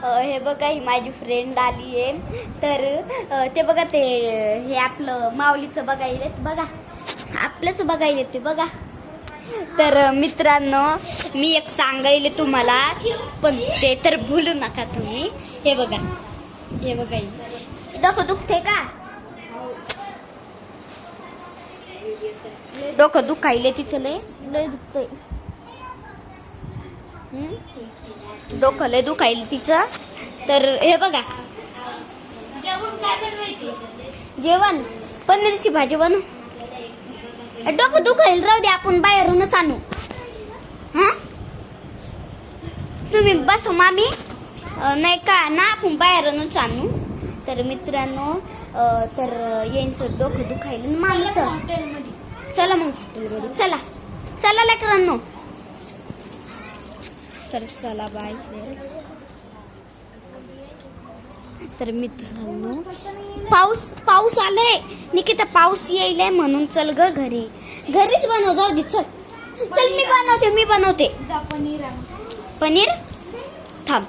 हे बघा ही माझी फ्रेंड आली आहे. तर ते बघा ते हे आपलं माऊलीचं बघायला बघा, आपलंच बघायला ते बघा. तर मित्रांनो मी एक सांगायले तुम्हाला, पण ते तर भूलू नका तुम्ही. हे बघा, हे बघा, डोकं दुखते का? डोकं दुखायले तिचं लय दुखतंय. डोकं लय दुखायले तिचं. तर हे बघा, जेवण पनीरची भाजी बनव. डोकं दुखायला राहू दे, आपण बाहेरूनच आणू. हा तुम्ही बस मामी, नाही का ना, आपण बाहेरूनच आणू. तर मित्रांनो तर यांचं डोकं दुखायला मामीचं. चला मग हॉटेलमध्ये, चला चला लेकरांनो. तर चला बाय. तर मित्रांनो पाऊस आलाय निकिता, पाऊस यायलाय म्हणून चल ग घरी. घरीच बनव, जाऊ दे. चल चल, मी बनवते. पनीर थांब.